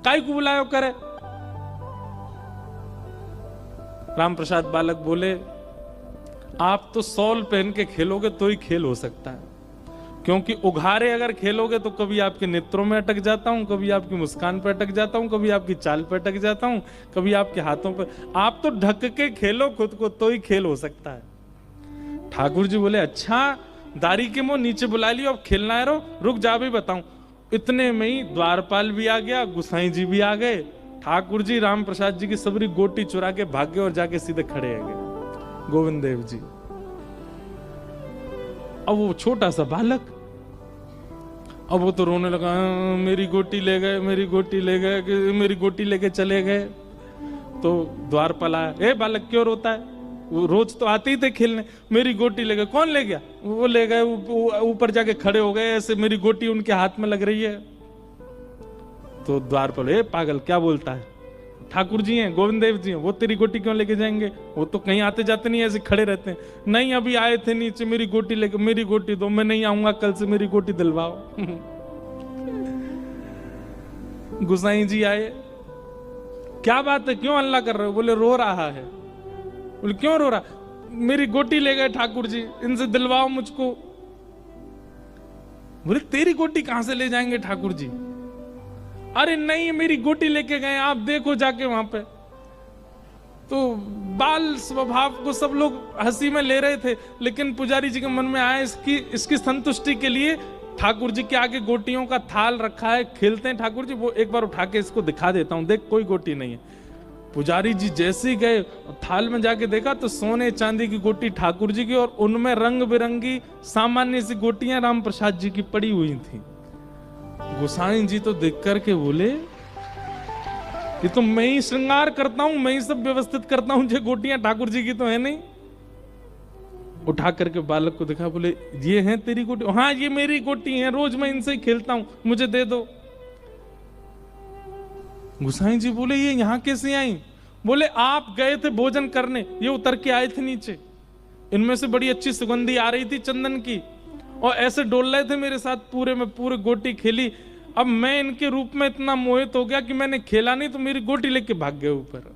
काय को बुलायो करे। राम प्रसाद बालक बोले, आप तो शॉल पहन के खेलोगे तो ही खेल हो सकता है, क्योंकि उघारे अगर खेलोगे तो कभी आपके नेत्रों में अटक जाता हूं, कभी आपकी मुस्कान पे अटक जाता हूं, कभी आपकी चाल पे अटक जाता हूं, कभी आपके हाथों पे। आप तो ढक के खेलो खुद को तो ही खेल हो सकता है। ठाकुर जी बोले, अच्छा दारी के मुंह नीचे बुला लियो, अब खेलना है, रो रुक जा भी बताऊं। इतने में ही द्वारपाल भी आ गया, गुसाई जी भी आ गए। ठाकुर जी राम प्रसाद जी की सबरी गोटी चुरा के भाग गए और जाके सीधे खड़े हो गए गोविंद देव जी। अब वो छोटा सा बालक, अब वो तो रोने लगा, मेरी गोटी ले गए, मेरी गोटी ले गए, मेरी गोटी लेके चले गए। तो द्वारपाल आया, ए बालक क्यों रोता है, वो रोज तो आते ही थे खेलने, मेरी गोटी ले गए। कौन ले गया? वो ले गए, ऊपर जाके खड़े हो गए, ऐसे मेरी गोटी उनके हाथ में लग रही है। तो द्वारपाल, ए पागल क्या बोलता है, ठाकुर जी हैं, गोविंद देव जी हैं, वो तेरी गोटी क्यों लेके जाएंगे, वो तो कहीं आते जाते नहीं, ऐसे खड़े रहते हैं। नहीं अभी आए थे नीचे, मेरी गोटी लेके, मेरी गोटी दो, मैं नहीं आऊंगा कल से, मेरी गोटी दिलवाओ। गुसाई जी आए, क्या बात है, क्यों हल्ला कर रहे हो? बोले रो रहा है। बोले क्यों रो रहा? मेरी गोटी ले गए ठाकुर जी, इनसे दिलवाओ मुझको। बोले तेरी गोटी कहां से ले जाएंगे ठाकुर जी? अरे नहीं मेरी गोटी लेके गए, आप देखो जाके वहां पे। तो बाल स्वभाव को सब लोग हंसी में ले रहे थे, लेकिन पुजारी जी के मन में आया इसकी संतुष्टि के लिए ठाकुर जी के आगे गोटियों का थाल रखा है, खेलते हैं ठाकुर जी, वो एक बार उठा के इसको दिखा देता हूं, देख कोई गोटी नहीं है। पुजारी जी जैसे ही गए थाल में जाके देखा तो सोने चांदी की गोटी ठाकुर जी की, और उनमें रंग बिरंगी सामान्य सी गोटियां राम प्रसाद जी की पड़ी हुई थी। गोसाई जी तो देख करके बोले, ये तो मैं ही श्रृंगार करता हूं, मैं ही सब व्यवस्थित करता हूं, जो गोटियां ठाकुर जी की तो है नहीं। उठा करके बालक को दिखा, बोले ये हैं तेरी गोटी? हाँ ये मेरी गोटी है, रोज मैं इनसे ही खेलता हूं, मुझे दे दो। गोसाई जी बोले ये यहां कैसे आई? बोले आप गए थे भोजन करने, ये उतर के आए थे नीचे, इनमें से बड़ी अच्छी सुगंधी आ रही थी चंदन की, और ऐसे डोल रहे थे मेरे साथ, पूरे में पूरे गोटी खेली। अब मैं इनके रूप में इतना मोहित हो गया कि मैंने खेला नहीं, तो मेरी गोटी लेके भाग गए ऊपर।